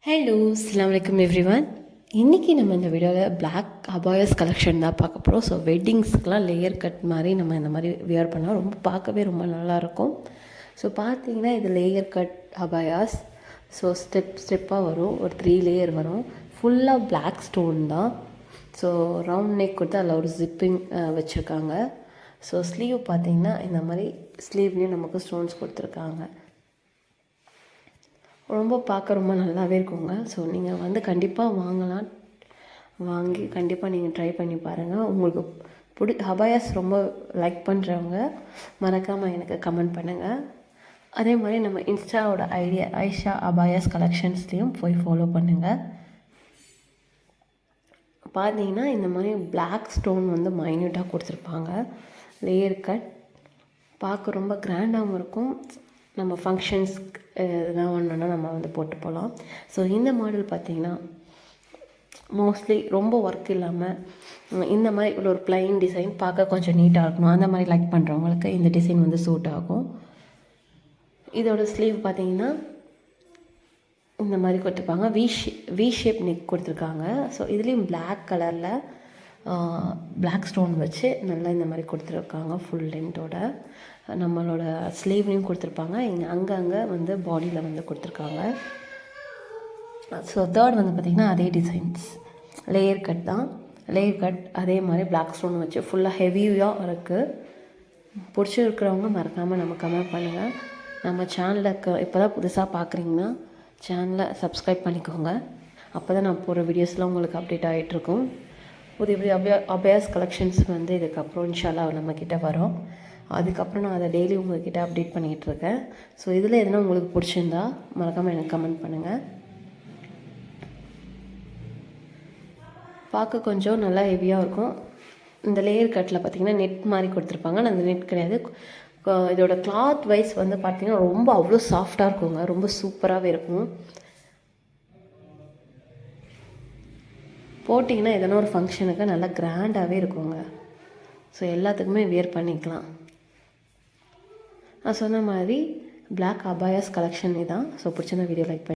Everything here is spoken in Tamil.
ஹலோ அஸ்ஸலாமு அலைக்கும் எவ்ரிவன். இன்றைக்கி நம்ம இந்த வீடியோவில் பிளாக் அபாயஸ் கலெக்ஷன் தான் பார்க்க போகிறோம். ஸோ வெட்டிங்ஸ்க்கெலாம் லேயர் கட் மாதிரி நம்ம இந்த மாதிரி வியர் பண்ணால் பார்க்கவே ரொம்ப நல்லாயிருக்கும். ஸோ பார்த்தீங்கன்னா இது லேயர் கட் அபாயாஸ். ஸோ ஸ்டெப்பாக வரும், ஒரு 3 லேயர் வரும். ஃபுல்லாக பிளாக் ஸ்டோன் தான். ஸோ ரவுண்ட் நெக் கொடுத்து அதில் ஒரு ஜிப்பிங் வச்சுருக்காங்க. ஸோ ஸ்லீவ் பார்த்திங்கன்னா இந்த மாதிரி ஸ்லீவ்லேயும் நமக்கு ஸ்டோன்ஸ் கொடுத்துருக்காங்க. ரொம்ப பார்க்க ரொம்ப நல்லாவே இருக்குங்க. ஸோ நீங்கள் கண்டிப்பாக வாங்கி கண்டிப்பாக நீங்கள் ட்ரை பண்ணி பாருங்கள். உங்களுக்கு அபாயாஸ் ரொம்ப லைக் பண்ணுறவங்க மறக்காமல் எனக்கு கமெண்ட் பண்ணுங்கள். அதே மாதிரி நம்ம இன்ஸ்டாவோட ஐடியா ஐஷா அபாயாஸ் கலெக்ஷன்ஸ்லேயும் போய் ஃபாலோ பண்ணுங்கள். பார்த்தீங்கன்னா இந்த மாதிரி பிளாக் ஸ்டோன் மைன்யூட்டாக கொடுத்துருப்பாங்க. லேயர் கட் பார்க்க ரொம்ப கிராண்டாகவும் இருக்கும். நம்ம ஃபங்க்ஷன்ஸ்க்கு எதுனா ஒன்றுனா நம்ம போட்டு போகலாம். ஸோ இந்த மாடல் பார்த்திங்கன்னா மோஸ்ட்லி ரொம்ப ஒர்க் இல்லாமல் இந்த மாதிரி ஒரு ப்ளைன் டிசைன் பார்க்க கொஞ்சம் நீட்டாக இருக்கணும், அந்த மாதிரி லைக் பண்ணுறவங்களுக்கு இந்த டிசைன் சூட் ஆகும். இதோட ஸ்லீவ் பார்த்திங்கன்னா இந்த மாதிரி கொடுத்துருப்பாங்க. வி ஷேப் நெக் கொடுத்துருக்காங்க. ஸோ இதுலேயும் பிளாக் கலரில் பிளாக் ஸ்டோன் வச்சு நல்லா இந்த மாதிரி கொடுத்துருக்காங்க. ஃபுல் லென்த்தோட நம்மளோட ஸ்லீவ்லேயும் கொடுத்துருப்பாங்க. அங்கங்கே பாடியில் கொடுத்துருக்காங்க. ஸோ தேர்ட் பார்த்திங்கன்னா அதே டிசைன்ஸ் லேயர் கட் தான். லேயர் கட் அதே மாதிரி பிளாக் ஸ்டோன் வச்சு ஃபுல்லாக ஹெவியாக இருக்குது. பிடிச்சிருக்கிறவங்க மறக்காமல் நம்ம கமெண்ட் பண்ணுங்கள். நம்ம சேனலுக்கு இப்போ தான் புதுசாக பார்க்குறீங்கன்னா சேனலை சப்ஸ்கிரைப் பண்ணிக்கோங்க. அப்போ தான் நான் போகிற வீடியோஸ்லாம் உங்களுக்கு அப்டேட் ஆகிட்ருக்கும். புதிய அபாயாஸ் கலெக்ஷன்ஸ் இதுக்கப்புறம் இன்ஷால்லா நம்மக்கிட்ட வரும். அதுக்கப்புறம் நான் அதை டெய்லி உங்கள்கிட்ட அப்டேட் பண்ணிகிட்ருக்கேன். ஸோ இதில் எதுனா உங்களுக்கு பிடிச்சிருந்தா மறக்காமல் எனக்கு கமெண்ட் பண்ணுங்கள். பார்க்க கொஞ்சம் நல்லா ஹெவியாக இருக்கும். இந்த லேயர் கட்டில் பார்த்திங்கன்னா நெட் மாதிரி கொடுத்துருப்பாங்க. ஆனால் அந்த நெட் கிடையாது. இதோட கிளாத் வைஸ் பார்த்திங்கன்னா ரொம்ப அவ்வளோ சாஃப்டாக இருக்குங்க. ரொம்ப சூப்பராகவே இருக்கும். போட்டிங்கன்னா எதனா ஒரு ஃபங்க்ஷனுக்கு நல்லா கிராண்டாகவே இருக்குங்க. ஸோ எல்லாத்துக்குமே வியர் பண்ணிக்கலாம். நான் சொன்ன மாதிரி பிளாக் அபாயாஸ் கலெக்ஷன் தான். ஸோ பிடிச்சிருந்த வீடியோ லைக் பண்ணி